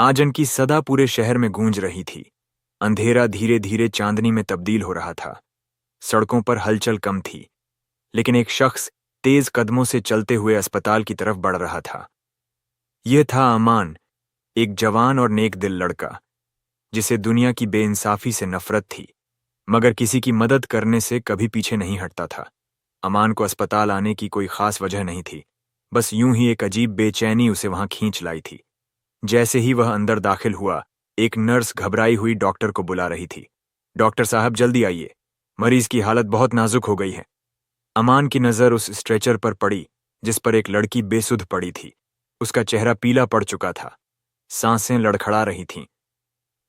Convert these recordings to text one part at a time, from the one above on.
आजन की सदा पूरे शहर में गूंज रही थी। अंधेरा धीरे धीरे चांदनी में तब्दील हो रहा था। सड़कों पर हलचल कम थी, लेकिन एक शख्स तेज कदमों से चलते हुए अस्पताल की तरफ बढ़ रहा था। यह था अमान, एक जवान और नेक दिल लड़का, जिसे दुनिया की बेइंसाफी से नफरत थी, मगर किसी की मदद करने से कभी पीछे नहीं हटता था। अमान को अस्पताल आने की कोई खास वजह नहीं थी, बस यूं ही एक अजीब बेचैनी उसे वहां खींच लाई थी। जैसे ही वह अंदर दाखिल हुआ, एक नर्स घबराई हुई डॉक्टर को बुला रही थी। डॉक्टर साहब, जल्दी आइए, मरीज की हालत बहुत नाजुक हो गई है। अमान की नजर उस स्ट्रेचर पर पड़ी जिस पर एक लड़की बेसुध पड़ी थी। उसका चेहरा पीला पड़ चुका था, सांसें लड़खड़ा रही थीं।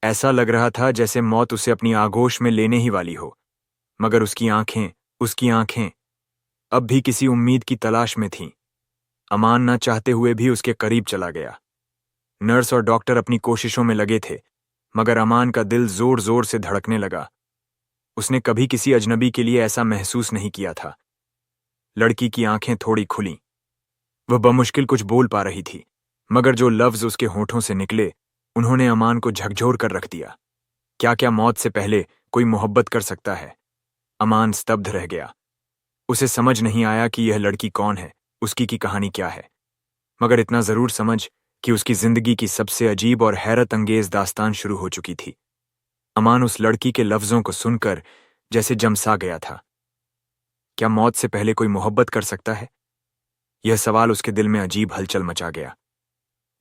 ऐसा लग रहा था जैसे मौत उसे अपनी आगोश में लेने ही वाली हो, मगर उसकी आंखें अब भी किसी उम्मीद की तलाश में थीं। अमान ना चाहते हुए भी उसके करीब चला गया। नर्स और डॉक्टर अपनी कोशिशों में लगे थे, मगर अमान का दिल जोर जोर से धड़कने लगा। उसने कभी किसी अजनबी के लिए ऐसा महसूस नहीं किया था। लड़की की आंखें थोड़ी खुलीं। वह बमुश्किल कुछ बोल पा रही थी, मगर जो लफ्ज उसके होठों से निकले, उन्होंने अमान को झकझोर कर रख दिया। क्या क्या मौत से पहले कोई मोहब्बत कर सकता है? अमान स्तब्ध रह गया। उसे समझ नहीं आया कि यह लड़की कौन है, उसकी की कहानी क्या है, मगर इतना जरूर समझ कि उसकी जिंदगी की सबसे अजीब और हैरत अंगेज दास्तान शुरू हो चुकी थी। अमान उस लड़की के लफ्जों को सुनकर जैसे जमसा गया था। क्या मौत से पहले कोई मोहब्बत कर सकता है? यह सवाल उसके दिल में अजीब हलचल मचा गया।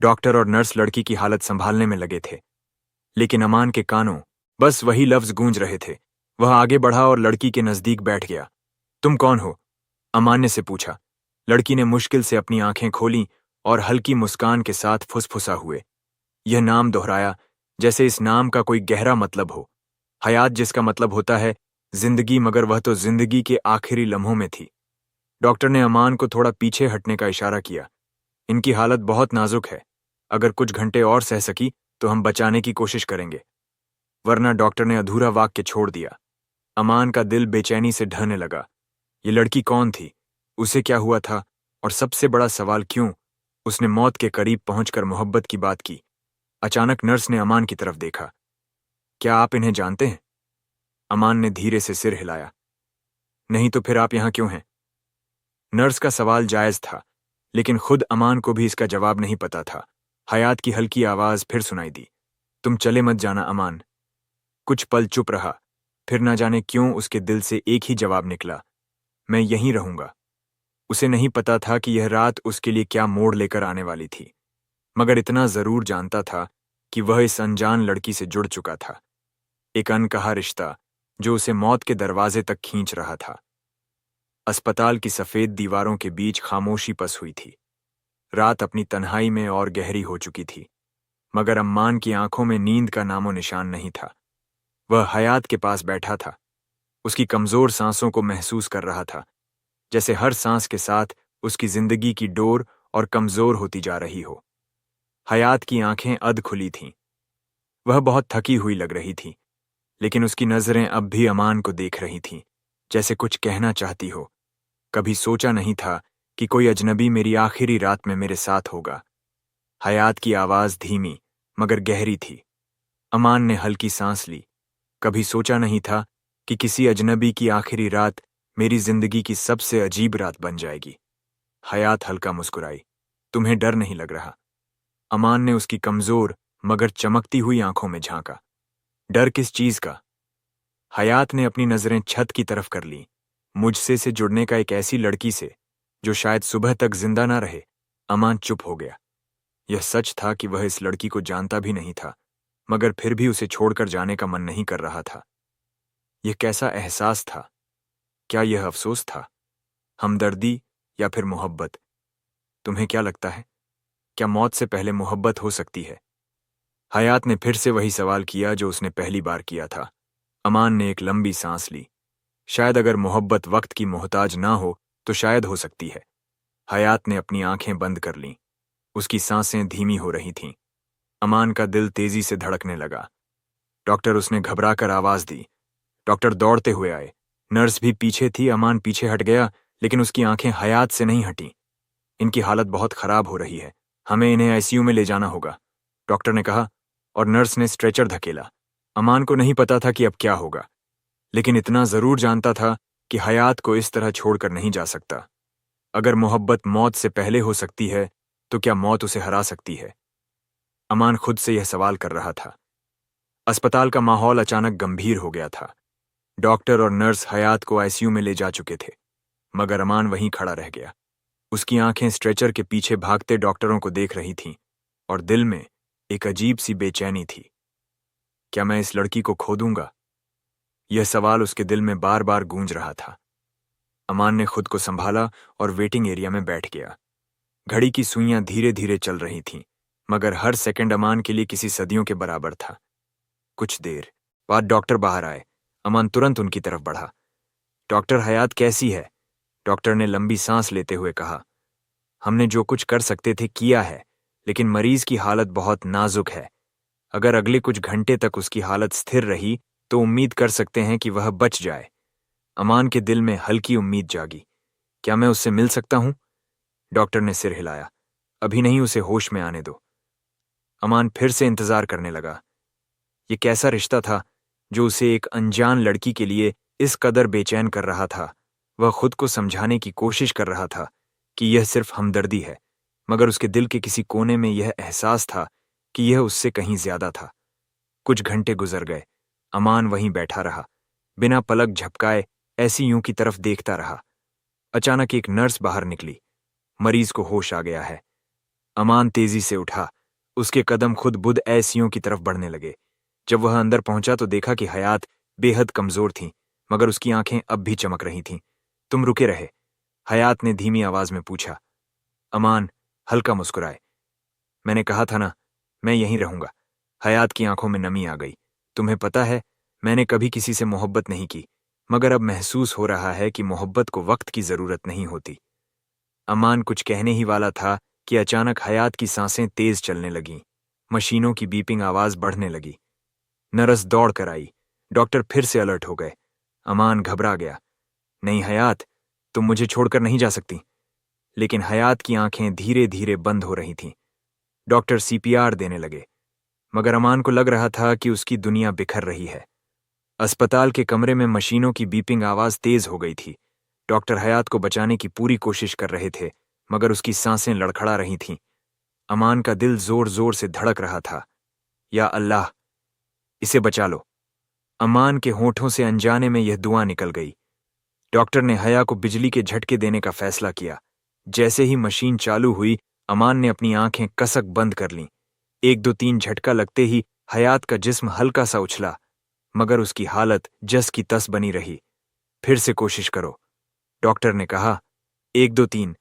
डॉक्टर और नर्स लड़की की हालत संभालने में लगे थे, लेकिन अमान के कानों बस वही लफ्ज गूंज रहे थे। वह आगे बढ़ा और लड़की के नजदीक बैठ गया। तुम कौन हो? अमान ने से पूछा। लड़की ने मुश्किल से अपनी आंखें खोलीं और हल्की मुस्कान के साथ फुसफुसा हुए। यह नाम दोहराया, जैसे इस नाम का कोई गहरा मतलब हो। हयात, जिसका मतलब होता है जिंदगी, मगर वह तो जिंदगी के आखिरी लम्हों में थी। डॉक्टर ने अमान को थोड़ा पीछे हटने का इशारा किया। इनकी हालत बहुत नाजुक है। अगर कुछ घंटे और सह सकी तो हम बचाने की कोशिश करेंगे, वरना। डॉक्टर ने अधूरा वाक्य छोड़ दिया। अमान का दिल बेचैनी से ढहने लगा। ये लड़की कौन थी? उसे क्या हुआ था? और सबसे बड़ा सवाल, क्यों उसने मौत के करीब पहुंचकर मोहब्बत की बात की? अचानक नर्स ने अमान की तरफ देखा। क्या आप इन्हें जानते हैं? अमान ने धीरे से सिर हिलाया। नहीं तो फिर आप यहां क्यों हैं? नर्स का सवाल जायज था, लेकिन खुद अमान को भी इसका जवाब नहीं पता था। हयात की हल्की आवाज फिर सुनाई दी। तुम चले मत जाना, अमान। कुछ पल चुप रहा, फिर ना जाने क्यों उसके दिल से एक ही जवाब निकला, मैं यहीं रहूंगा। उसे नहीं पता था कि यह रात उसके लिए क्या मोड़ लेकर आने वाली थी, मगर इतना जरूर जानता था कि वह इस अनजान लड़की से जुड़ चुका था। एक अनकहा रिश्ता जो उसे मौत के दरवाजे तक खींच रहा था। अस्पताल की सफेद दीवारों के बीच खामोशी पस हुई थी। रात अपनी तन्हाई में और गहरी हो चुकी थी, मगर अम्मान की आंखों में नींद का नामो निशान नहीं था। वह हयात के पास बैठा था, उसकी कमजोर सांसों को महसूस कर रहा था, जैसे हर सांस के साथ उसकी जिंदगी की डोर और कमजोर होती जा रही हो। हयात की आंखें अध खुली थीं। वह बहुत थकी हुई लग रही थी, लेकिन उसकी नजरें अब भी अमान को देख रही थीं, जैसे कुछ कहना चाहती हो। कभी सोचा नहीं था कि कोई अजनबी मेरी आखिरी रात में मेरे साथ होगा। हयात की आवाज धीमी मगर गहरी थी। अमान ने हल्की सांस ली। कभी सोचा नहीं था कि किसी अजनबी की आखिरी रात मेरी जिंदगी की सबसे अजीब रात बन जाएगी। हयात हल्का मुस्कुराई। तुम्हें डर नहीं लग रहा? अमान ने उसकी कमजोर मगर चमकती हुई आंखों में झांका। डर किस चीज का? हयात ने अपनी नजरें छत की तरफ कर लीं। मुझसे से जुड़ने का, एक ऐसी लड़की से जो शायद सुबह तक जिंदा ना रहे। अमान चुप हो गया। यह सच था कि वह इस लड़की को जानता भी नहीं था, मगर फिर भी उसे छोड़कर जाने का मन नहीं कर रहा था। यह कैसा एहसास था? क्या यह अफसोस था, हमदर्दी, या फिर मोहब्बत? तुम्हें क्या लगता है, क्या मौत से पहले मोहब्बत हो सकती है? हयात ने फिर से वही सवाल किया जो उसने पहली बार किया था। अमान ने एक लंबी सांस ली। शायद अगर मोहब्बत वक्त की मोहताज ना हो तो शायद हो सकती है। हयात ने अपनी आंखें बंद कर लीं। उसकी सांसें धीमी हो रही थीं। अमान का दिल तेजी से धड़कने लगा। डॉक्टर, उसने घबराकर आवाज दी। डॉक्टर दौड़ते हुए आए। नर्स भी पीछे थी। अमान पीछे हट गया, लेकिन उसकी आंखें हयात से नहीं हटीं। इनकी हालत बहुत खराब हो रही है, हमें इन्हें आईसीयू में ले जाना होगा। डॉक्टर ने कहा, और नर्स ने स्ट्रेचर धकेला। अमान को नहीं पता था कि अब क्या होगा, लेकिन इतना जरूर जानता था कि हयात को इस तरह छोड़कर नहीं जा सकता। अगर मोहब्बत मौत से पहले हो सकती है, तो क्या मौत उसे हरा सकती है? अमान खुद से यह सवाल कर रहा था। अस्पताल का माहौल अचानक गंभीर हो गया था। डॉक्टर और नर्स हयात को आईसीयू में ले जा चुके थे, मगर अमान वहीं खड़ा रह गया। उसकी आंखें स्ट्रेचर के पीछे भागते डॉक्टरों को देख रही थीं, और दिल में एक अजीब सी बेचैनी थी। क्या मैं इस लड़की को खो दूंगा? यह सवाल उसके दिल में बार बार गूंज रहा था। अमान ने खुद को संभाला और वेटिंग एरिया में बैठ गया। घड़ी की सुइयां धीरे धीरे चल रही थीं, मगर हर सेकंड अमान के लिए किसी सदियों के बराबर था। कुछ देर बाद डॉक्टर बाहर आए। अमान तुरंत उनकी तरफ बढ़ा। डॉक्टर, हयात कैसी है? डॉक्टर ने लंबी सांस लेते हुए कहा, हमने जो कुछ कर सकते थे किया है, लेकिन मरीज की हालत बहुत नाजुक है। अगर अगले कुछ घंटे तक उसकी हालत स्थिर रही तो उम्मीद कर सकते हैं कि वह बच जाए। अमान के दिल में हल्की उम्मीद जागी। क्या मैं उससे मिल सकता हूं? डॉक्टर ने सिर हिलाया। अभी नहीं, उसे होश में आने दो। अमान फिर से इंतजार करने लगा। ये कैसा रिश्ता था जो उसे एक अनजान लड़की के लिए इस कदर बेचैन कर रहा था? वह खुद को समझाने की कोशिश कर रहा था कि यह सिर्फ हमदर्दी है, मगर उसके दिल के किसी कोने में यह एहसास था कि यह उससे कहीं ज्यादा था। कुछ घंटे गुजर गए। अमान वहीं बैठा रहा, बिना पलक झपकाए ऐसी यूं की तरफ देखता रहा। अचानक एक नर्स बाहर निकली। मरीज को होश आ गया है। अमान तेजी से उठा। उसके कदम खुद बुध ऐसियों की तरफ बढ़ने लगे। जब वह अंदर पहुंचा तो देखा कि हयात बेहद कमजोर थी, मगर उसकी आंखें अब भी चमक रही थीं। तुम रुके रहे? हयात ने धीमी आवाज में पूछा। अमान हल्का मुस्कुराए। मैंने कहा था ना, मैं यहीं रहूंगा। हयात की आंखों में नमी आ गई। तुम्हें पता है, मैंने कभी किसी से मोहब्बत नहीं की, मगर अब महसूस हो रहा है कि मोहब्बत को वक्त की जरूरत नहीं होती। अमान कुछ कहने ही वाला था कि अचानक हयात की सांसें तेज चलने लगीं। मशीनों की बीपिंग आवाज बढ़ने लगी। नर्स दौड़ कर आई। डॉक्टर फिर से अलर्ट हो गए। अमान घबरा गया। नहीं हयात, तुम मुझे छोड़कर नहीं जा सकती। लेकिन हयात की आंखें धीरे धीरे बंद हो रही थीं। डॉक्टर सीपीआर देने लगे, मगर अमान को लग रहा था कि उसकी दुनिया बिखर रही है। अस्पताल के कमरे में मशीनों की बीपिंग आवाज तेज हो गई थी। डॉक्टर हयात को बचाने की पूरी कोशिश कर रहे थे, मगर उसकी सांसें लड़खड़ा रही थीं। अमान का दिल जोर जोर से धड़क रहा था। या अल्लाह, इसे बचा लो। अमान के होठों से अनजाने में यह दुआ निकल गई। डॉक्टर ने हया को बिजली के झटके देने का फैसला किया। जैसे ही मशीन चालू हुई, अमान ने अपनी आंखें कसक बंद कर लीं। 1 2 3 झटका लगते ही हयात का जिस्म हल्का सा उछला, मगर उसकी हालत जस की तस बनी रही। फिर से कोशिश करो, डॉक्टर ने कहा। 1 2 3।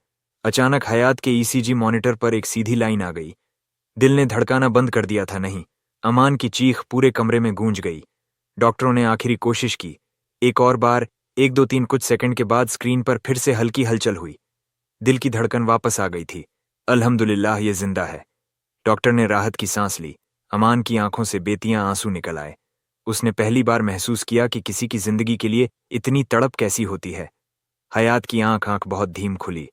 अचानक हयात के ईसीजी मॉनिटर पर एक सीधी लाइन आ गई। दिल ने धड़काना बंद कर दिया था नहीं। अमान की चीख पूरे कमरे में गूंज गई। डॉक्टरों ने आखिरी कोशिश की। एक और बार 1 2 3। कुछ सेकंड के बाद स्क्रीन पर फिर से हल्की हलचल हुई। दिल की धड़कन वापस आ गई थी। अल्हम्दुलिल्लाह, ये जिंदा है। डॉक्टर ने राहत की सांस ली। अमान की आंखों से बेतियां आंसू निकल आए। उसने पहली बार महसूस किया कि किसी की जिंदगी के लिए इतनी तड़प कैसी होती है। हयात की आंख बहुत धीम खुली।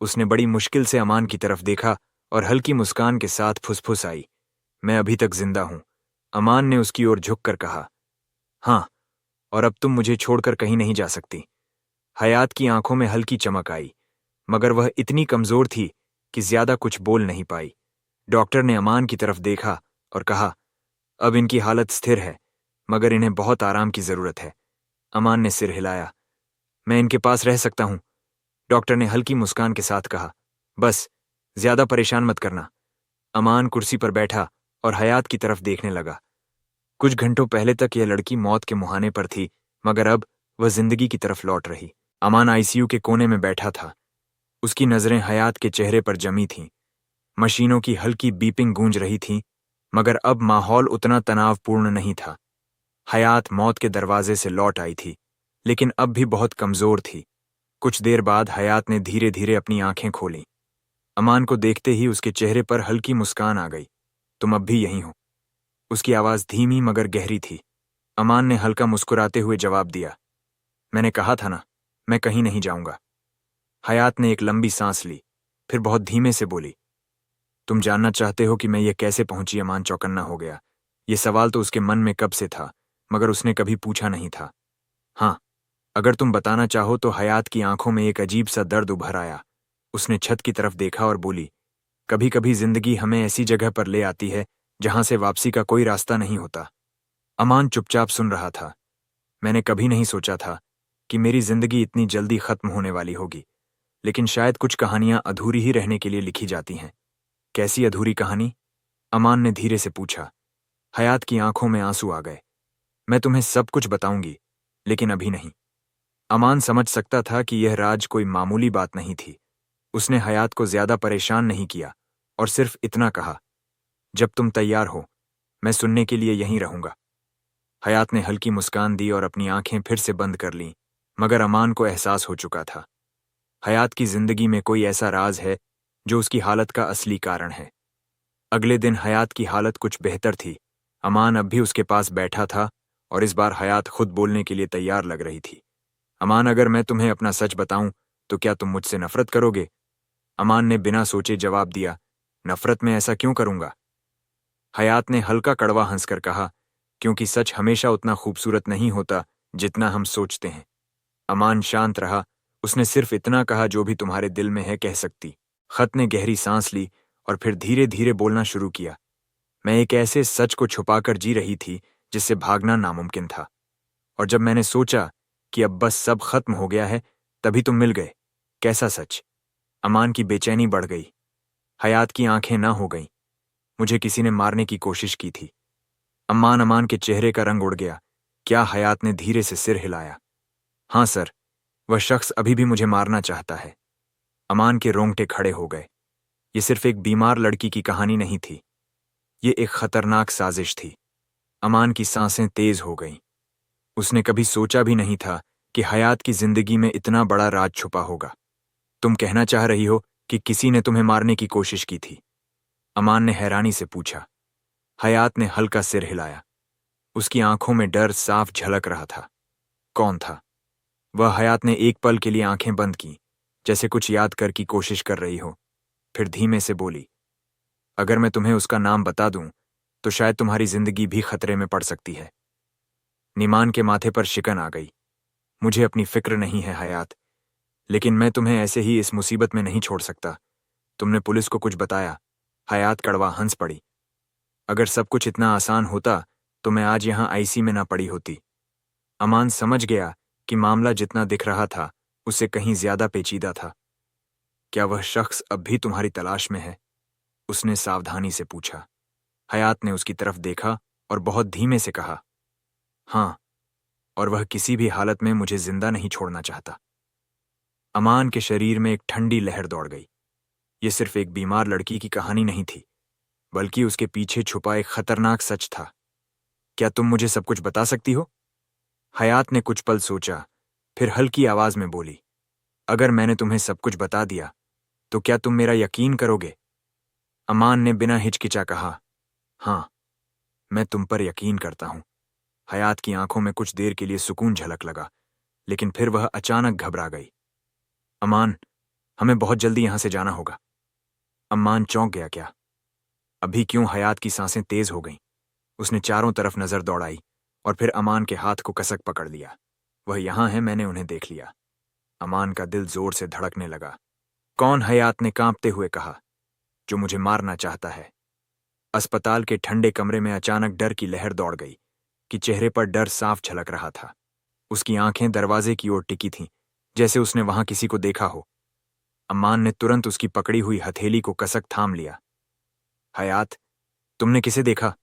उसने बड़ी मुश्किल से अमान की तरफ देखा और हल्की मुस्कान के साथ फुसफुस आई, मैं अभी तक जिंदा हूं। अमान ने उसकी ओर झुककर कहा, हाँ, और अब तुम मुझे छोड़कर कहीं नहीं जा सकती। हयात की आंखों में हल्की चमक आई, मगर वह इतनी कमजोर थी कि ज्यादा कुछ बोल नहीं पाई। डॉक्टर ने अमान की तरफ देखा और कहा, अब इनकी हालत स्थिर है, मगर इन्हें बहुत आराम की जरूरत है। अमान ने सिर हिलाया। मैं इनके पास रह सकता हूं, डॉक्टर ने हल्की मुस्कान के साथ कहा। बस ज्यादा परेशान मत करना। अमान कुर्सी पर बैठा और हयात की तरफ देखने लगा। कुछ घंटों पहले तक यह लड़की मौत के मुहाने पर थी, मगर अब वह जिंदगी की तरफ लौट रही। अमान आईसीयू के कोने में बैठा था। उसकी नजरें हयात के चेहरे पर जमी थीं। मशीनों की हल्की बीपिंग गूंज रही थी, मगर अब माहौल उतना तनावपूर्ण नहीं था। हयात मौत के दरवाजे से लौट आई थी, लेकिन अब भी बहुत कमजोर थी। कुछ देर बाद हयात ने धीरे धीरे अपनी आंखें खोलीं। अमान को देखते ही उसके चेहरे पर हल्की मुस्कान आ गई। तुम अब भी यहीं हो? उसकी आवाज धीमी मगर गहरी थी। अमान ने हल्का मुस्कुराते हुए जवाब दिया, मैंने कहा था ना, मैं कहीं नहीं जाऊंगा। हयात ने एक लंबी सांस ली, फिर बहुत धीमे से बोली, तुम जानना चाहते हो कि मैं ये कैसे पहुंची? अमान चौकन्ना हो गया। ये सवाल तो उसके मन में कब से था, मगर उसने कभी पूछा नहीं था। हाँ, अगर तुम बताना चाहो तो। हयात की आंखों में एक अजीब सा दर्द उभर आया। उसने छत की तरफ देखा और बोली, कभी कभी जिंदगी हमें ऐसी जगह पर ले आती है जहां से वापसी का कोई रास्ता नहीं होता। अमान चुपचाप सुन रहा था। मैंने कभी नहीं सोचा था कि मेरी जिंदगी इतनी जल्दी खत्म होने वाली होगी, लेकिन शायद कुछ कहानियां अधूरी ही रहने के लिए लिखी जाती हैं। कैसी अधूरी कहानी? अमान ने धीरे से पूछा। हयात की आंखों में आंसू आ गए। मैं तुम्हें सब कुछ बताऊंगी, लेकिन अभी नहीं। अमान समझ सकता था कि यह राज कोई मामूली बात नहीं थी। उसने हयात को ज्यादा परेशान नहीं किया और सिर्फ इतना कहा, जब तुम तैयार हो मैं सुनने के लिए यहीं रहूंगा। हयात ने हल्की मुस्कान दी और अपनी आंखें फिर से बंद कर लीं, मगर अमान को एहसास हो चुका था। हयात की जिंदगी में कोई ऐसा राज है जो उसकी हालत का असली कारण है। अगले दिन हयात की हालत कुछ बेहतर थी। अमान अब भी उसके पास बैठा था और इस बार हयात खुद बोलने के लिए तैयार लग रही थी। अमान, अगर मैं तुम्हें अपना सच बताऊं तो क्या तुम मुझसे नफरत करोगे? अमान ने बिना सोचे जवाब दिया, नफरत में ऐसा क्यों करूंगा? हयात ने हल्का कड़वा हंसकर कहा, क्योंकि सच हमेशा उतना खूबसूरत नहीं होता जितना हम सोचते हैं। अमान शांत रहा। उसने सिर्फ इतना कहा, जो भी तुम्हारे दिल में है कह सकती। खत ने गहरी सांस ली और फिर धीरे धीरे बोलना शुरू किया। मैं एक ऐसे सच को छुपाकर जी रही थी जिससे भागना नामुमकिन था, और जब मैंने सोचा कि अब बस सब खत्म हो गया है, तभी तुम मिल गए। कैसा सच? अमान की बेचैनी बढ़ गई। हयात की आंखें ना हो गईं। मुझे किसी ने मारने की कोशिश की थी। अमान के चेहरे का रंग उड़ गया। क्या? हयात ने धीरे से सिर हिलाया। हाँ सर, वह शख्स अभी भी मुझे मारना चाहता है। अमान के रोंगटे खड़े हो गए। ये सिर्फ एक बीमार लड़की की कहानी नहीं थी, ये एक खतरनाक साजिश थी। अमान की सांसें तेज हो गईं। उसने कभी सोचा भी नहीं था कि हयात की जिंदगी में इतना बड़ा राज छुपा होगा। तुम कहना चाह रही हो कि किसी ने तुम्हें मारने की कोशिश की थी? अमान ने हैरानी से पूछा। हयात ने हल्का सिर हिलाया। उसकी आंखों में डर साफ झलक रहा था। कौन था वह? हयात ने एक पल के लिए आंखें बंद की, जैसे कुछ याद कर की कोशिश कर रही हो। फिर धीमे से बोली, अगर मैं तुम्हें उसका नाम बता दूं तो शायद तुम्हारी जिंदगी भी खतरे में पड़ सकती है। निमान के माथे पर शिकन आ गई। मुझे अपनी फिक्र नहीं है हयात, लेकिन मैं तुम्हें ऐसे ही इस मुसीबत में नहीं छोड़ सकता। तुमने पुलिस को कुछ बताया? हयात कड़वा हंस पड़ी। अगर सब कुछ इतना आसान होता तो मैं आज यहां आईसी में ना पड़ी होती। अमान समझ गया कि मामला जितना दिख रहा था उससे कहीं ज्यादा पेचीदा था। क्या वह शख्स अब भी तुम्हारी तलाश में है? उसने सावधानी से पूछा। हयात ने उसकी तरफ देखा और बहुत धीमे से कहा, हाँ, और वह किसी भी हालत में मुझे जिंदा नहीं छोड़ना चाहता। अमान के शरीर में एक ठंडी लहर दौड़ गई। यह सिर्फ एक बीमार लड़की की कहानी नहीं थी, बल्कि उसके पीछे छुपा एक खतरनाक सच था। क्या तुम मुझे सब कुछ बता सकती हो? हयात ने कुछ पल सोचा, फिर हल्की आवाज में बोली, अगर मैंने तुम्हें सब कुछ बता दिया तो क्या तुम मेरा यकीन करोगे? अमान ने बिना हिचकिचा कहा, हाँ, मैं तुम पर यकीन करता हूं। हयात की आंखों में कुछ देर के लिए सुकून झलक लगा, लेकिन फिर वह अचानक घबरा गई। अमान, हमें बहुत जल्दी यहां से जाना होगा। अमान चौंक गया। क्या? अभी क्यों? हयात की सांसें तेज हो गईं। उसने चारों तरफ नजर दौड़ाई और फिर अमान के हाथ को कसक पकड़ लिया। वह यहां है, मैंने उन्हें देख लिया। अमान का दिल जोर से धड़कने लगा। कौन? हयात ने कांपते हुए कहा। जो मुझे मारना चाहता है। अस्पताल के ठंडे कमरे में अचानक डर की लहर दौड़ गई कि चेहरे पर डर साफ झलक रहा था। उसकी आंखें दरवाजे की ओर टिकी थीं, जैसे उसने वहां किसी को देखा हो। अम्मान ने तुरंत उसकी पकड़ी हुई हथेली को कसक थाम लिया। हयात, तुमने किसे देखा?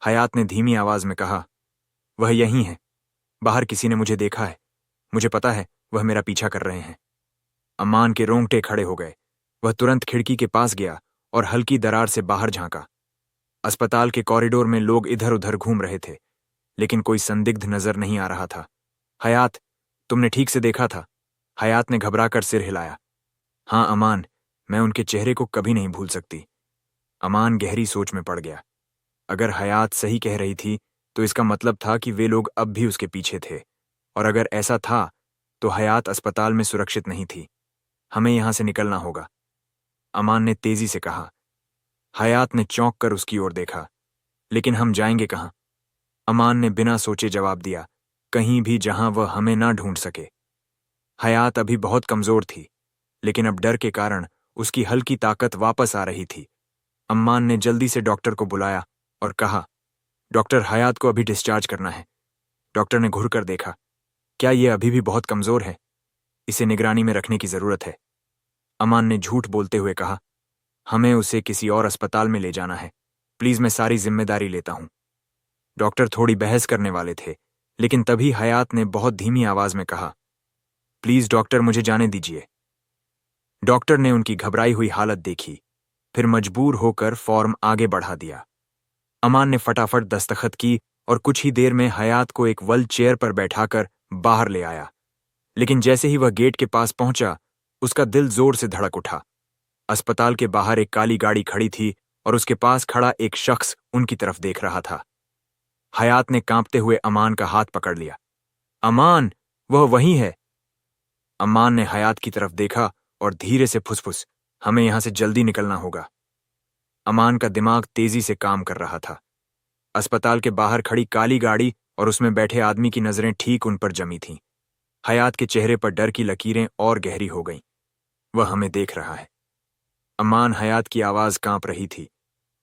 हयात ने धीमी आवाज में कहा, वह यहीं है। बाहर किसी ने मुझे देखा है। मुझे पता है वह मेरा पीछा कर रहे हैं। अम्मान के रोंगटे खड़े हो गए। वह तुरंत खिड़की के पास गया और हल्की दरार से बाहर झांका। अस्पताल के कॉरिडोर में लोग इधर उधर घूम रहे थे, लेकिन कोई संदिग्ध नजर नहीं आ रहा था। हयात, तुमने ठीक से देखा था? हयात ने घबराकर सिर हिलाया। हाँ अमान, मैं उनके चेहरे को कभी नहीं भूल सकती। अमान गहरी सोच में पड़ गया। अगर हयात सही कह रही थी तो इसका मतलब था कि वे लोग अब भी उसके पीछे थे, और अगर ऐसा था तो हयात अस्पताल में सुरक्षित नहीं थी। हमें यहां से निकलना होगा, अमान ने तेजी से कहा। हयात ने चौंक कर उसकी ओर देखा। लेकिन हम जाएंगे कहाँ? अमान ने बिना सोचे जवाब दिया, कहीं भी जहां वह हमें ना ढूंढ सके। हयात अभी बहुत कमजोर थी, लेकिन अब डर के कारण उसकी हल्की ताकत वापस आ रही थी। अम्मान ने जल्दी से डॉक्टर को बुलाया और कहा, डॉक्टर, हयात को अभी डिस्चार्ज करना है। डॉक्टर ने घुर कर देखा। क्या यह अभी भी बहुत कमजोर है? इसे निगरानी में रखने की जरूरत है। अमान ने झूठ बोलते हुए कहा, हमें उसे किसी और अस्पताल में ले जाना है। प्लीज, मैं सारी जिम्मेदारी लेता हूं। डॉक्टर थोड़ी बहस करने वाले थे, लेकिन तभी हयात ने बहुत धीमी आवाज में कहा, प्लीज डॉक्टर, मुझे जाने दीजिए। डॉक्टर ने उनकी घबराई हुई हालत देखी, फिर मजबूर होकर फॉर्म आगे बढ़ा दिया। अमान ने फटाफट दस्तखत की और कुछ ही देर में हयात को एक व्हील चेयर पर बैठाकर बाहर ले आया। लेकिन जैसे ही वह गेट के पास पहुंचा, उसका दिल जोर से धड़क उठा। अस्पताल के बाहर एक काली गाड़ी खड़ी थी और उसके पास खड़ा एक शख्स उनकी तरफ देख रहा था। हयात ने कांपते हुए अमान का हाथ पकड़ लिया। अमान, वह वही है। अमान ने हयात की तरफ देखा और धीरे से फुसफुस, हमें यहां से जल्दी निकलना होगा। अमान का दिमाग तेजी से काम कर रहा था। अस्पताल के बाहर खड़ी काली गाड़ी और उसमें बैठे आदमी की नजरें ठीक उन पर जमी थीं। हयात के चेहरे पर डर की लकीरें और गहरी हो गईं। वह हमें देख रहा है। अमान, हयात की आवाज कांप रही थी।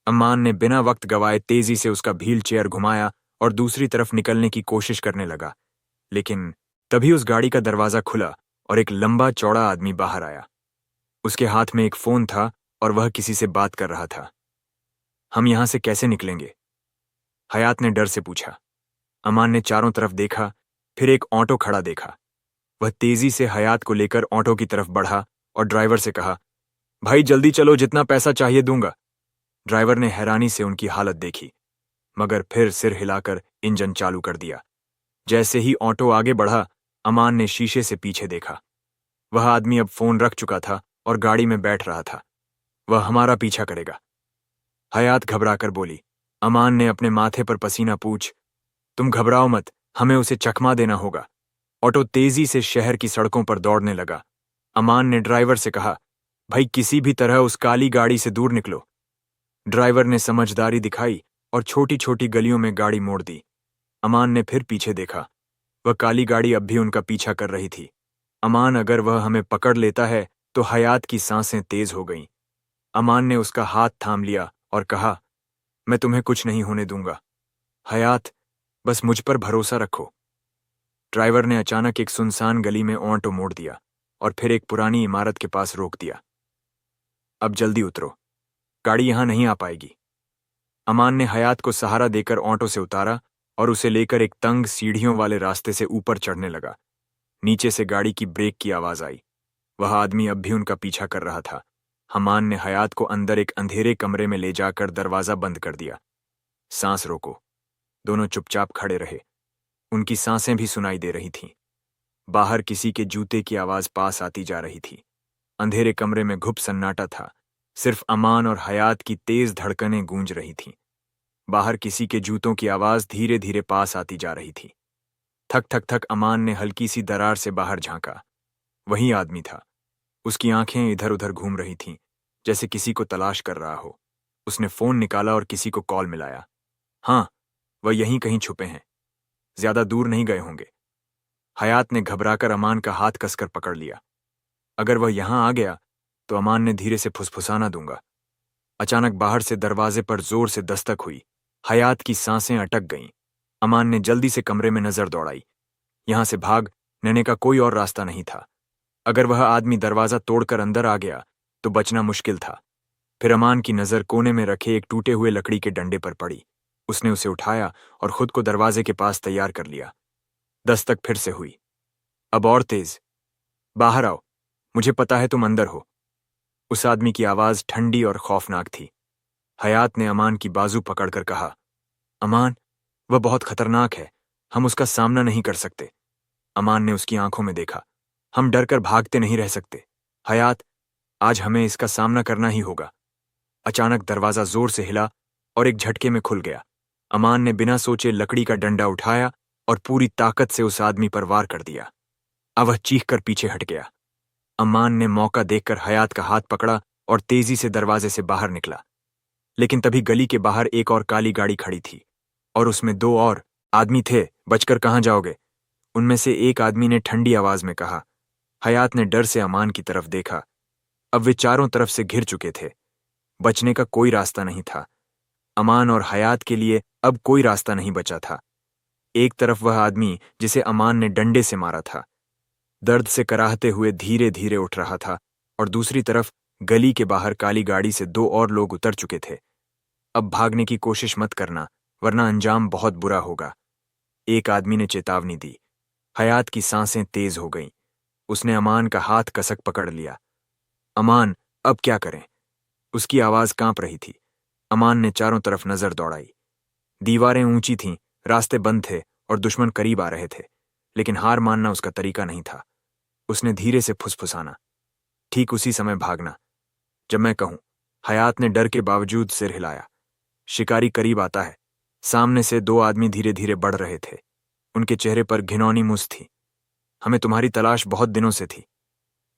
अमान ने बिना वक्त गवाए तेजी से उसका व्हील चेयर घुमाया और दूसरी तरफ निकलने की कोशिश करने लगा। लेकिन तभी उस गाड़ी का दरवाजा खुला और एक लंबा चौड़ा आदमी बाहर आया। उसके हाथ में एक फोन था और वह किसी से बात कर रहा था। हम यहां से कैसे निकलेंगे? हयात ने डर से पूछा। अमान ने चारों तरफ देखा, फिर एक ऑटो खड़ा देखा। वह तेजी से हयात को लेकर ऑटो की तरफ बढ़ा और ड्राइवर से कहा, भाई जल्दी चलो, जितना पैसा चाहिए दूंगा। ड्राइवर ने हैरानी से उनकी हालत देखी, मगर फिर सिर हिलाकर इंजन चालू कर दिया। जैसे ही ऑटो आगे बढ़ा, अमान ने शीशे से पीछे देखा। वह आदमी अब फोन रख चुका था और गाड़ी में बैठ रहा था। वह हमारा पीछा करेगा। हयात घबराकर बोली। अमान ने अपने माथे पर पसीना पूछ, तुम घबराओ मत, हमें उसे चकमा देना होगा। ऑटो तेजी से शहर की सड़कों पर दौड़ने लगा। अमान ने ड्राइवर से कहा, भाई किसी भी तरह उस काली गाड़ी से दूर निकलो। ड्राइवर ने समझदारी दिखाई और छोटी छोटी गलियों में गाड़ी मोड़ दी। अमान ने फिर पीछे देखा। वह काली गाड़ी अब भी उनका पीछा कर रही थी। अमान, अगर वह हमें पकड़ लेता है तो हयात की सांसें तेज हो गईं। अमान ने उसका हाथ थाम लिया और कहा, मैं तुम्हें कुछ नहीं होने दूंगा। हयात, बस मुझ पर भरोसा रखो। ड्राइवर ने अचानक एक सुनसान गली में ऑटो मोड़ दिया और फिर एक पुरानी इमारत के पास रोक दिया। अब जल्दी उतरो, गाड़ी यहां नहीं आ पाएगी। अमान ने हयात को सहारा देकर ऑटो से उतारा और उसे लेकर एक तंग सीढ़ियों वाले रास्ते से ऊपर चढ़ने लगा। नीचे से गाड़ी की ब्रेक की आवाज आई। वह आदमी अब भी उनका पीछा कर रहा था। अमान ने हयात को अंदर एक अंधेरे कमरे में ले जाकर दरवाजा बंद कर दिया। सांस रोको। दोनों चुपचाप खड़े रहे। उनकी सांसें भी सुनाई दे रही थीं। बाहर किसी के जूते की आवाज पास आती जा रही थी। अंधेरे कमरे में घुप सन्नाटा था। सिर्फ अमान और हयात की तेज धड़कनें गूंज रही थीं। बाहर किसी के जूतों की आवाज धीरे धीरे पास आती जा रही थी। थक थक थक अमान ने हल्की सी दरार से बाहर झांका। वही आदमी था। उसकी आंखें इधर उधर घूम रही थीं, जैसे किसी को तलाश कर रहा हो। उसने फोन निकाला और किसी को कॉल मिलाया। हाँ, वह यहीं कहीं छुपे हैं, ज्यादा दूर नहीं गए होंगे। हयात ने घबराकर अमान का हाथ कसकर पकड़ लिया। अगर वह यहां आ गया तो अमान ने धीरे से फुसफुसाना दूंगा। अचानक बाहर से दरवाजे पर जोर से दस्तक हुई। हयात की सांसें अटक गईं। अमान ने जल्दी से कमरे में नजर दौड़ाई। यहां से भागने का कोई और रास्ता नहीं था। अगर वह आदमी दरवाजा तोड़कर अंदर आ गया तो बचना मुश्किल था। फिर अमान की नजर कोने में रखे एक टूटे हुए लकड़ी के डंडे पर पड़ी। उसने उसे उठाया और खुद को दरवाजे के पास तैयार कर लिया। दस्तक फिर से हुई, अब और तेज। बाहर आओ, मुझे पता है तुम अंदर हो। उस आदमी की आवाज ठंडी और खौफनाक थी। हयात ने अमान की बाजू पकड़कर कहा, अमान, वह बहुत खतरनाक है, हम उसका सामना नहीं कर सकते। अमान ने उसकी आंखों में देखा। हम डरकर भागते नहीं रह सकते हयात, आज हमें इसका सामना करना ही होगा। अचानक दरवाजा जोर से हिला और एक झटके में खुल गया। अमान ने बिना सोचे लकड़ी का डंडा उठाया और पूरी ताकत से उस आदमी पर वार कर दिया। अब वह चीखकर पीछे हट गया। अमान ने मौका देखकर हयात का हाथ पकड़ा और तेजी से दरवाजे से बाहर निकला। लेकिन तभी गली के बाहर एक और काली गाड़ी खड़ी थी और उसमें दो और आदमी थे। बचकर कहाँ जाओगे? उनमें से एक आदमी ने ठंडी आवाज में कहा। हयात ने डर से अमान की तरफ देखा। अब वे चारों तरफ से घिर चुके थे। बचने का कोई रास्ता नहीं था। अमान और हयात के लिए अब कोई रास्ता नहीं बचा था। एक तरफ वह आदमी जिसे अमान ने डंडे से मारा था, दर्द से कराहते हुए धीरे धीरे उठ रहा था, और दूसरी तरफ गली के बाहर काली गाड़ी से दो और लोग उतर चुके थे। अब भागने की कोशिश मत करना, वरना अंजाम बहुत बुरा होगा, एक आदमी ने चेतावनी दी। हयात की सांसें तेज हो गईं। उसने अमान का हाथ कसक पकड़ लिया। अमान, अब क्या करें? उसकी आवाज कांप रही थी। अमान ने चारों तरफ नजर दौड़ाई। दीवारें ऊंची थीं, रास्ते बंद थे और दुश्मन करीब आ रहे थे, लेकिन हार मानना उसका तरीका नहीं था। उसने धीरे से फुसफुसाना, ठीक उसी समय भागना जब मैं कहूं। हयात ने डर के बावजूद सिर हिलाया। शिकारी करीब आता है। सामने से दो आदमी धीरे धीरे बढ़ रहे थे। उनके चेहरे पर घिनौनी मुझ थी। हमें तुम्हारी तलाश बहुत दिनों से थी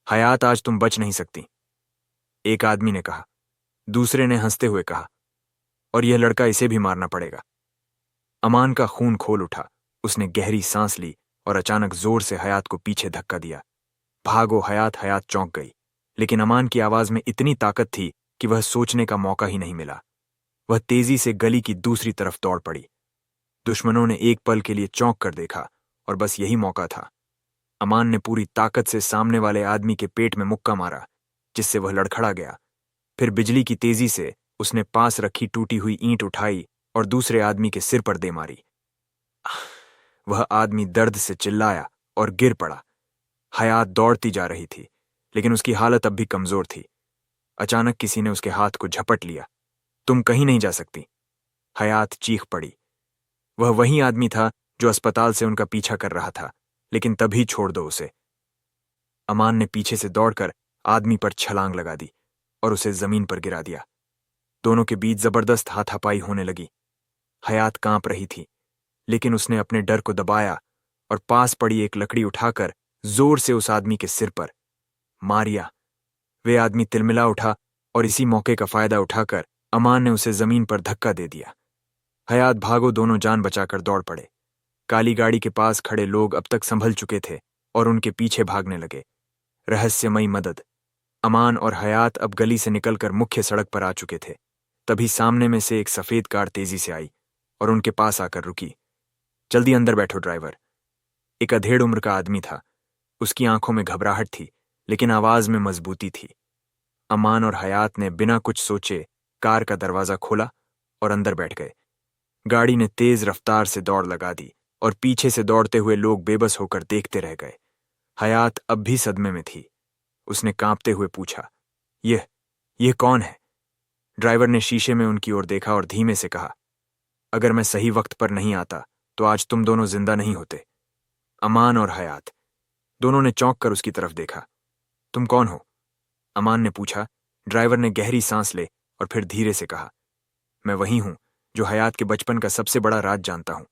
हयात, आज तुम बच नहीं सकती, एक आदमी ने कहा। दूसरे ने हंसते हुए कहा, और यह लड़का, इसे भी मारना पड़ेगा। अमान का खून खोल उठा। उसने गहरी सांस ली और अचानक जोर से हयात को पीछे धक्का दिया। भागो हयात! हयात चौंक गई, लेकिन अमान की आवाज में इतनी ताकत थी कि वह सोचने का मौका ही नहीं मिला। वह तेजी से गली की दूसरी तरफ दौड़ पड़ी। दुश्मनों ने एक पल के लिए चौंक कर देखा, और बस यही मौका था। अमान ने पूरी ताकत से सामने वाले आदमी के पेट में मुक्का मारा, जिससे वह लड़खड़ा गया। फिर बिजली की तेजी से उसने पास रखी टूटी हुई ईंट उठाई और दूसरे आदमी के सिर पर दे मारी। वह आदमी दर्द से चिल्लाया और गिर पड़ा। हयात दौड़ती जा रही थी, लेकिन उसकी हालत अब भी कमजोर थी। अचानक किसी ने उसके हाथ को झपट लिया। तुम कहीं नहीं जा सकती, हयात चीख पड़ी। वह वही आदमी था जो अस्पताल से उनका पीछा कर रहा था, लेकिन तभी छोड़ दो उसे। अमान ने पीछे से दौड़कर आदमी पर छलांग लगा दी और उसे जमीन पर गिरा दिया। दोनों के बीच जबरदस्त हाथापाई होने लगी। हयात कांप रही थी, लेकिन उसने अपने डर को दबाया और पास पड़ी एक लकड़ी उठाकर जोर से उस आदमी के सिर पर मारिया। वे आदमी तिलमिला उठा और इसी मौके का फायदा उठाकर अमान ने उसे जमीन पर धक्का दे दिया। हयात, भागो! दोनों जान बचाकर दौड़ पड़े। काली गाड़ी के पास खड़े लोग अब तक संभल चुके थे और उनके पीछे भागने लगे। रहस्यमयी मदद। अमान और हयात अब गली से निकलकर मुख्य सड़क पर आ चुके थे। तभी सामने में से एक सफेद कार तेजी से आई और उनके पास आकर रुकी। जल्दी अंदर बैठो ड्राइवर। एक अधेड़ उम्र का आदमी था। उसकी आंखों में घबराहट थी, लेकिन आवाज में मजबूती थी। अमान और हयात ने बिना कुछ सोचे कार का दरवाजा खोला और अंदर बैठ गए। गाड़ी ने तेज रफ्तार से दौड़ लगा दी और पीछे से दौड़ते हुए लोग बेबस होकर देखते रह गए। हयात अब भी सदमे में थी। उसने कांपते हुए पूछा, यह कौन है? ड्राइवर ने शीशे में उनकी ओर देखा और धीमे से कहा, अगर मैं सही वक्त पर नहीं आता तो आज तुम दोनों जिंदा नहीं होते। अमान और हयात दोनों ने चौंक कर उसकी तरफ देखा। तुम कौन हो? अमान ने पूछा। ड्राइवर ने गहरी सांस ले और फिर धीरे से कहा, मैं वही हूं जो हयात के बचपन का सबसे बड़ा राज जानता हूं।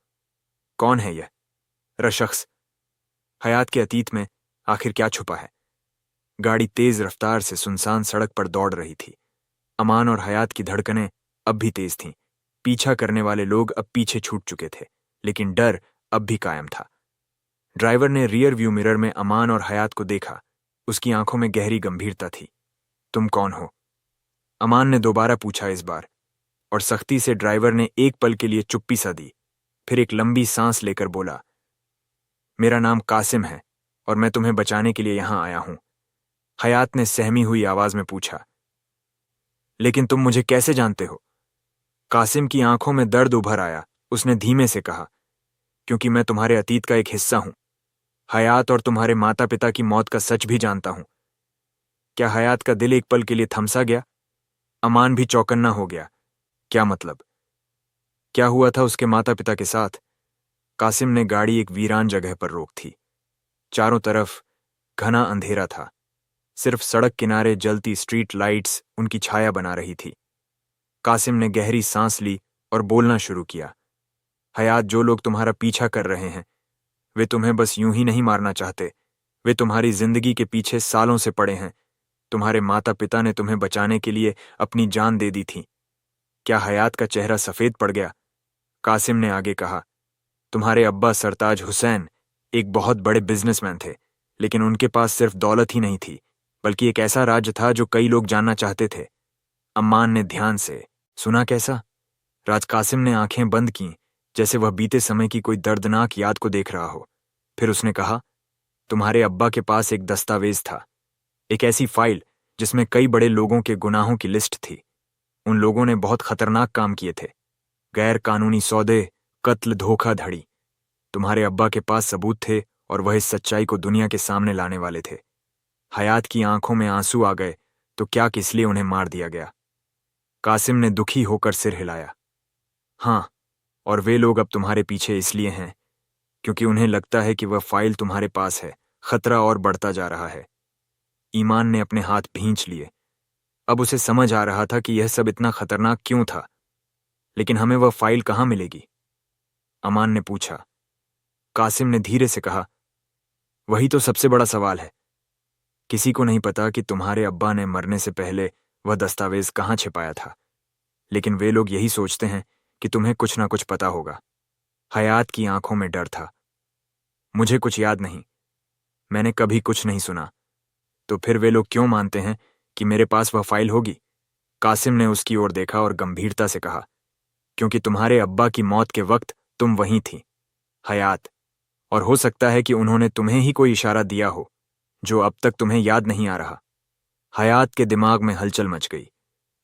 कौन है यह शख्स? हयात के अतीत में आखिर क्या छुपा है? गाड़ी तेज रफ्तार से सुनसान सड़क पर दौड़ रही थी। अमान और हयात की धड़कनें अब भी तेज थीं। पीछा करने वाले लोग अब पीछे छूट चुके थे, लेकिन डर अब भी कायम था। ड्राइवर ने रियर व्यू मिरर में अमान और हयात को देखा। उसकी आंखों में गहरी गंभीरता थी। तुम कौन हो? अमान ने दोबारा पूछा इस बार, और सख्ती से ड्राइवर ने एक पल के लिए चुप्पी सा दी। फिर एक लंबी सांस लेकर बोला, मेरा नाम कासिम है और मैं तुम्हें बचाने के लिए यहां आया हूं। हयात ने सहमी हुई आवाज में पूछा, लेकिन तुम मुझे कैसे जानते हो? कासिम की आंखों में दर्द उभर आया। उसने धीमे से कहा, क्योंकि मैं तुम्हारे अतीत का एक हिस्सा हूं। हयात और तुम्हारे माता पिता की मौत का सच भी जानता हूं। क्या हयात का दिल एक पल के लिए थमसा गया? अमान भी चौकन्ना हो गया। क्या मतलब? क्या हुआ था उसके माता पिता के साथ? कासिम ने गाड़ी एक वीरान जगह पर रोक थी। चारों तरफ घना अंधेरा था। सिर्फ सड़क किनारे जलती स्ट्रीट लाइट्स उनकी छाया बना रही थी। कासिम ने गहरी सांस ली और बोलना शुरू किया, हयात, जो लोग तुम्हारा पीछा कर रहे हैं वे तुम्हें बस यूं ही नहीं मारना चाहते। वे तुम्हारी जिंदगी के पीछे सालों से पड़े हैं। तुम्हारे माता पिता ने तुम्हें बचाने के लिए अपनी जान दे दी थी। क्या हयात का चेहरा सफेद पड़ गया? कासिम ने आगे कहा, तुम्हारे अब्बा सरताज हुसैन एक बहुत बड़े बिजनेसमैन थे, लेकिन उनके पास सिर्फ दौलत ही नहीं थी, बल्कि एक ऐसा राज्य था जो कई लोग जानना चाहते थे। अम्मान ने ध्यान से सुना। कैसा? राज कासिम ने आंखें बंद की, जैसे वह बीते समय की कोई दर्दनाक याद को देख रहा हो। फिर उसने कहा, तुम्हारे अब्बा के पास एक दस्तावेज था, एक ऐसी फाइल जिसमें कई बड़े लोगों के गुनाहों की लिस्ट थी। उन लोगों ने बहुत खतरनाक काम किए थे, गैर कानूनी सौदे, कत्ल, धोखाधड़ी। तुम्हारे अब्बा के पास सबूत थे और वह इस सच्चाई को दुनिया के सामने लाने वाले थे। हयात की आंखों में आंसू आ गए तो क्या किस लिए उन्हें मार दिया गया? कासिम ने दुखी होकर सिर हिलाया। हाँ, और वे लोग अब तुम्हारे पीछे इसलिए हैं क्योंकि उन्हें लगता है कि वह फाइल तुम्हारे पास है। खतरा और बढ़ता जा रहा है। ईमान ने अपने हाथ भींच लिए। अब उसे समझ आ रहा था कि यह सब इतना खतरनाक क्यों था। लेकिन हमें वह फाइल कहाँ मिलेगी? अमान ने पूछा। कासिम ने धीरे से कहा, वही तो सबसे बड़ा सवाल है। किसी को नहीं पता कि तुम्हारे अब्बा ने मरने से पहले वह दस्तावेज कहाँ छिपाया था, लेकिन वे लोग यही सोचते हैं कि तुम्हें कुछ ना कुछ पता होगा। हयात की आंखों में डर था। मुझे कुछ याद नहीं, मैंने कभी कुछ नहीं सुना। तो फिर वे लोग क्यों मानते हैं कि मेरे पास वह फाइल होगी? कासिम ने उसकी ओर देखा और गंभीरता से कहा, क्योंकि तुम्हारे अब्बा की मौत के वक्त तुम वहीं थी, हयात, और हो सकता है कि उन्होंने तुम्हें ही कोई इशारा दिया हो जो अब तक तुम्हें याद नहीं आ रहा। हयात के दिमाग में हलचल मच गई।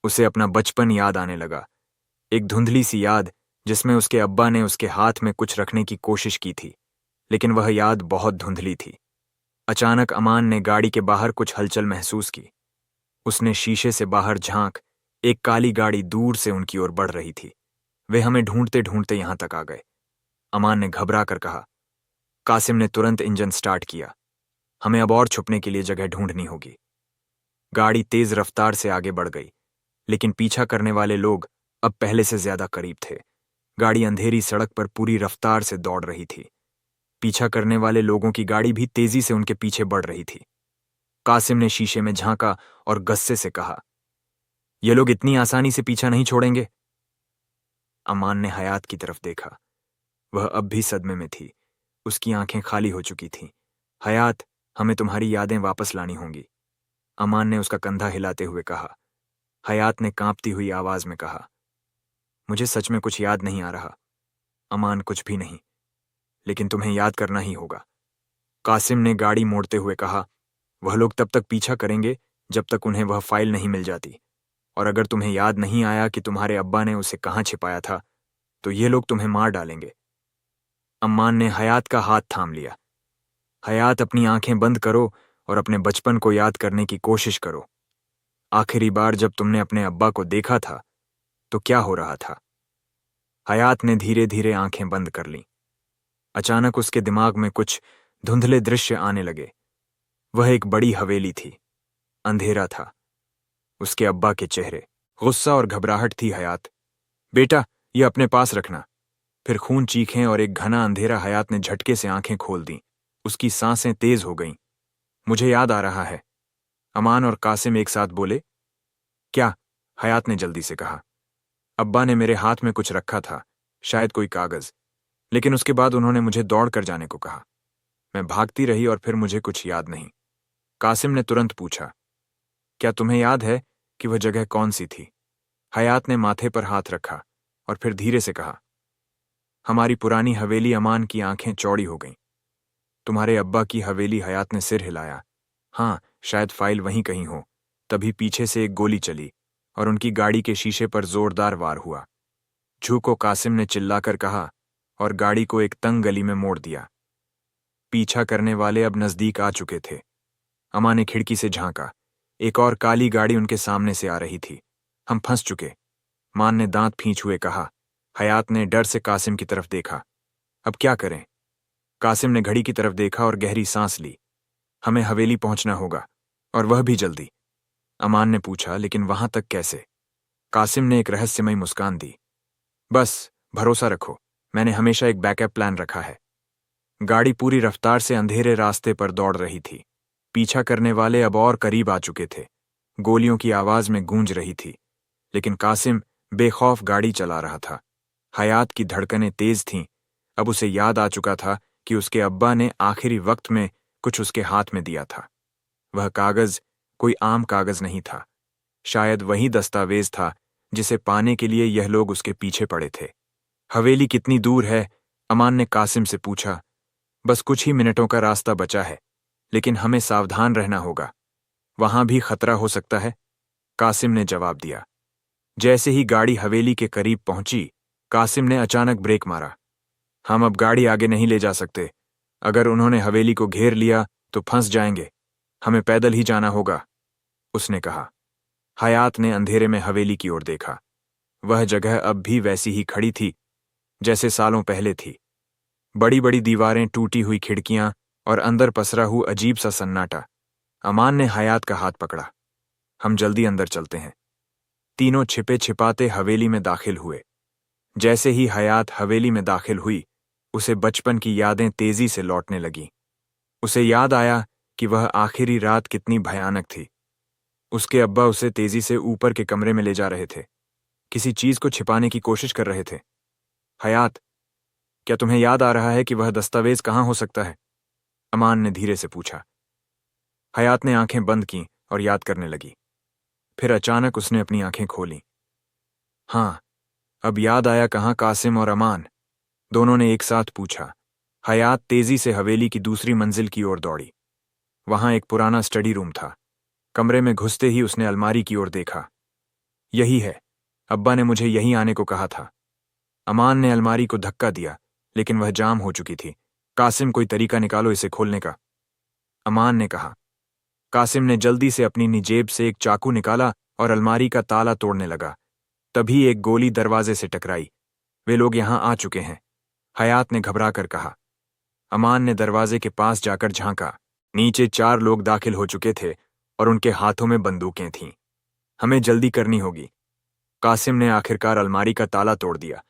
उसे अपना बचपन याद आने लगा, एक धुंधली सी याद जिसमें उसके अब्बा ने उसके हाथ में कुछ रखने की कोशिश की थी, लेकिन वह याद बहुत धुंधली थी। अचानक अमान ने गाड़ी के बाहर कुछ हलचल महसूस की। उसने शीशे से बाहर झांक, एक काली गाड़ी दूर से उनकी ओर बढ़ रही थी। वे हमें ढूंढते ढूंढते यहां तक आ गए, अमान ने घबरा कर कहा। कासिम ने तुरंत इंजन स्टार्ट किया। हमें अब और छुपने के लिए जगह ढूंढनी होगी। गाड़ी तेज रफ्तार से आगे बढ़ गई, लेकिन पीछा करने वाले लोग अब पहले से ज्यादा करीब थे। गाड़ी अंधेरी सड़क पर पूरी रफ्तार से दौड़ रही थी। पीछा करने वाले लोगों की गाड़ी भी तेजी से उनके पीछे बढ़ रही थी। कासिम ने शीशे में झांका और गुस्से से कहा, ये लोग इतनी आसानी से पीछा नहीं छोड़ेंगे। अमान ने हयात की तरफ देखा। वह अब भी सदमे में थी। उसकी आंखें खाली हो चुकी थीं। हयात, हमें तुम्हारी यादें वापस लानी होंगी, अमान ने उसका कंधा हिलाते हुए कहा। हयात ने कांपती हुई आवाज में कहा, मुझे सच में कुछ याद नहीं आ रहा अमान, कुछ भी नहीं, लेकिन तुम्हें याद करना ही होगा। कासिम ने गाड़ी मोड़ते हुए कहा, वह लोग तब तक पीछा करेंगे जब तक उन्हें वह फाइल नहीं मिल जाती, और अगर तुम्हें याद नहीं आया कि तुम्हारे अब्बा ने उसे कहाँ छिपाया था, तो ये लोग तुम्हें मार डालेंगे। अम्मान ने हयात का हाथ थाम लिया। हयात, अपनी आंखें बंद करो और अपने बचपन को याद करने की कोशिश करो। आखिरी बार जब तुमने अपने अब्बा को देखा था तो क्या हो रहा था? हयात ने धीरे धीरे आंखें बंद कर लीं। अचानक उसके दिमाग में कुछ धुंधले दृश्य आने लगे। वह एक बड़ी हवेली थी, अंधेरा था। उसके अब्बा के चेहरे, गुस्सा और घबराहट थी। हयात, बेटा, यह अपने पास रखना। फिर खून चीखें और एक घना अंधेरा। हयात ने झटके से आंखें खोल दी। उसकी सांसें तेज हो गईं। मुझे याद आ रहा है, अमान और कासिम एक साथ बोले। क्या? हयात ने जल्दी से कहा। अब्बा ने मेरे हाथ में कुछ रखा था, शायद कोई कागज, लेकिन उसके बाद उन्होंने मुझे दौड़ कर जाने को कहा। मैं भागती रही और फिर मुझे कुछ याद नहीं। कासिम ने तुरंत पूछा, क्या तुम्हें याद है कि वह जगह कौन सी थी? हयात ने माथे पर हाथ रखा और फिर धीरे से कहा, हमारी पुरानी हवेली। अमान की आंखें चौड़ी हो गईं। तुम्हारे अब्बा की हवेली? हयात ने सिर हिलाया। हाँ, शायद फाइल वहीं कहीं हो। तभी पीछे से एक गोली चली और उनकी गाड़ी के शीशे पर जोरदार वार हुआ। झूको, कासिम ने चिल्लाकर कहा और गाड़ी को एक तंग गली में मोड़ दिया। पीछा करने वाले अब नजदीक आ चुके थे। अमा ने खिड़की से झांका। एक और काली गाड़ी उनके सामने से आ रही थी। हम फंस चुके, मान ने दांत खींच हुए कहा। हयात ने डर से कासिम की तरफ देखा। अब क्या करें? कासिम ने घड़ी की तरफ देखा और गहरी सांस ली। हमें हवेली पहुंचना होगा, और वह भी जल्दी। अमान ने पूछा, लेकिन वहां तक कैसे? कासिम ने एक रहस्यमयी मुस्कान दी। बस भरोसा रखो, मैंने हमेशा एक बैकअप प्लान रखा है। गाड़ी पूरी रफ्तार से अंधेरे रास्ते पर दौड़ रही थी। पीछा करने वाले अब और करीब आ चुके थे। गोलियों की आवाज में गूंज रही थी, लेकिन कासिम बेखौफ गाड़ी चला रहा था। हयात की धड़कनें तेज थीं। अब उसे याद आ चुका था कि उसके अब्बा ने आखिरी वक्त में कुछ उसके हाथ में दिया था। वह कागज कोई आम कागज नहीं था, शायद वही दस्तावेज था जिसे पाने के लिए यह लोग उसके पीछे पड़े थे। हवेली कितनी दूर है? अमान ने कासिम से पूछा। बस कुछ ही मिनटों का रास्ता बचा है, लेकिन हमें सावधान रहना होगा, वहां भी खतरा हो सकता है, कासिम ने जवाब दिया। जैसे ही गाड़ी हवेली के करीब पहुंची, कासिम ने अचानक ब्रेक मारा। हम अब गाड़ी आगे नहीं ले जा सकते। अगर उन्होंने हवेली को घेर लिया तो फंस जाएंगे। हमें पैदल ही जाना होगा, उसने कहा। हयात ने अंधेरे में हवेली की ओर देखा। वह जगह अब भी वैसी ही खड़ी थी जैसे सालों पहले थी। बड़ी बड़ी दीवारें, टूटी हुई खिड़कियां और अंदर पसरा हुआ अजीब सा सन्नाटा। अमान ने हयात का हाथ पकड़ा। हम जल्दी अंदर चलते हैं। तीनों छिपे छिपाते हवेली में दाखिल हुए। जैसे ही हयात हवेली में दाखिल हुई, उसे बचपन की यादें तेजी से लौटने लगीं। उसे याद आया कि वह आखिरी रात कितनी भयानक थी। उसके अब्बा उसे तेजी से ऊपर के कमरे में ले जा रहे थे, किसी चीज को छिपाने की कोशिश कर रहे थे। हयात, क्या तुम्हें याद आ रहा है कि वह दस्तावेज कहाँ हो सकता है? अमान ने धीरे से पूछा। हयात ने आंखें बंद कीं और याद करने लगी। फिर अचानक उसने अपनी आंखें खोलीं। हाँ, अब याद आया कहाँ? कासिम और अमान दोनों ने एक साथ पूछा। हयात तेजी से हवेली की दूसरी मंजिल की ओर दौड़ी। वहां एक पुराना स्टडी रूम था। कमरे में घुसते ही उसने अलमारी की ओर देखा। यही है, अब्बा ने मुझे यहीं आने को कहा था। अमान ने अलमारी को धक्का दिया, लेकिन वह जाम हो चुकी थी। कासिम, कोई तरीका निकालो इसे खोलने का, अमान ने कहा। कासिम ने जल्दी से अपनी निजेब से एक चाकू निकाला और अलमारी का ताला तोड़ने लगा। तभी एक गोली दरवाजे से टकराई। वे लोग यहां आ चुके हैं, हयात ने घबराकर कहा। अमान ने दरवाजे के पास जाकर झांका। नीचे 4 लोग दाखिल हो चुके थे और उनके हाथों में बंदूकें थीं। हमें जल्दी करनी होगी। कासिम ने आखिरकार अलमारी का ताला तोड़ दिया।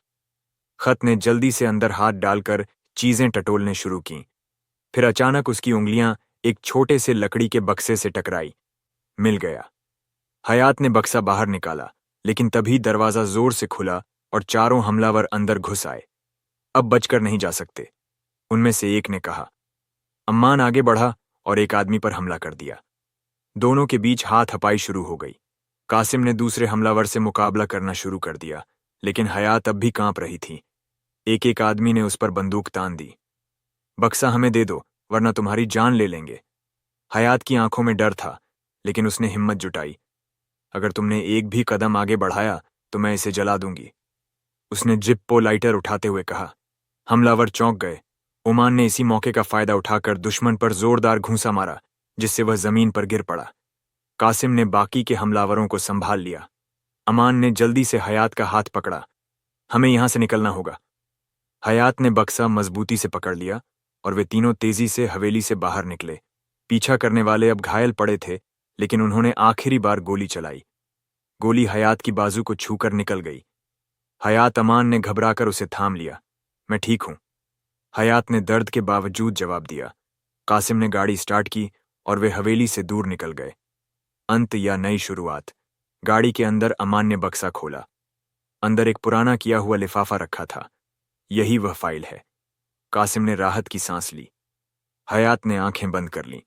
खत ने जल्दी से अंदर हाथ डालकर चीजें टटोलने शुरू कीं। फिर अचानक उसकी उंगलियां एक छोटे से लकड़ी के बक्से से टकराई। मिल गया। हयात ने बक्सा बाहर निकाला, लेकिन तभी दरवाजा जोर से खुला और 4 हमलावर अंदर घुस आए। अब बचकर नहीं जा सकते, उनमें से एक ने कहा। अम्मान आगे बढ़ा और एक आदमी पर हमला कर दिया। दोनों के बीच हाथापाई शुरू हो गई। कासिम ने दूसरे हमलावर से मुकाबला करना शुरू कर दिया, लेकिन हयात अब भी कांप रही थी। एक एक आदमी ने उस पर बंदूक तान दी। बक्सा हमें दे दो, वरना तुम्हारी जान ले लेंगे। हयात की आंखों में डर था, लेकिन उसने हिम्मत जुटाई। अगर तुमने एक भी कदम आगे बढ़ाया तो मैं इसे जला दूंगी, उसने जिप्पो लाइटर उठाते हुए कहा। हमलावर चौंक गए। ओमान ने इसी मौके का फायदा उठाकर दुश्मन पर जोरदार घूंसा मारा, जिससे वह जमीन पर गिर पड़ा। कासिम ने बाकी के हमलावरों को संभाल लिया। अमान ने जल्दी से हयात का हाथ पकड़ा। हमें यहां से निकलना होगा। हयात ने बक्सा मजबूती से पकड़ लिया और वे तीनों तेजी से हवेली से बाहर निकले। पीछा करने वाले अब घायल पड़े थे, लेकिन उन्होंने आखिरी बार गोली चलाई। गोली हयात की बाजू को छूकर निकल गई। हयात, अमान ने घबराकर उसे थाम लिया। मैं ठीक हूं, हयात ने दर्द के बावजूद जवाब दिया। कासिम ने गाड़ी स्टार्ट की और वे हवेली से दूर निकल गए। अंत या नई शुरुआत। गाड़ी के अंदर अमान ने बक्सा खोला। अंदर एक पुराना किया हुआ लिफाफा रखा था। यही वह फाइल है। कासिम ने राहत की सांस ली। हयात ने आंखें बंद कर लीं।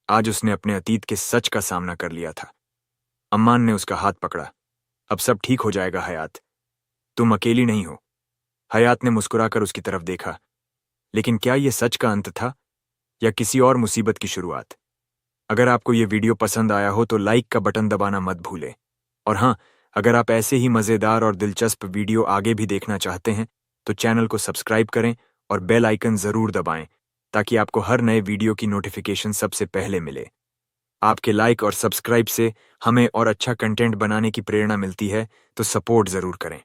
आज उसने अपने अतीत के सच का सामना कर लिया था। अम्मान ने उसका हाथ पकड़ा। अब सब ठीक हो जाएगा हयात, तुम अकेली नहीं हो। हयात ने मुस्कुराकर उसकी तरफ देखा। लेकिन क्या यह सच का अंत था या किसी और मुसीबत की शुरुआत? अगर आपको यह वीडियो पसंद आया हो तो लाइक का बटन दबाना मत भूलें। और हाँ, अगर आप ऐसे ही मज़ेदार और दिलचस्प वीडियो आगे भी देखना चाहते हैं तो चैनल को सब्सक्राइब करें और बेल आइकन ज़रूर दबाएं, ताकि आपको हर नए वीडियो की नोटिफिकेशन सबसे पहले मिले। आपके लाइक और सब्सक्राइब से हमें और अच्छा कंटेंट बनाने की प्रेरणा मिलती है, तो सपोर्ट ज़रूर करें।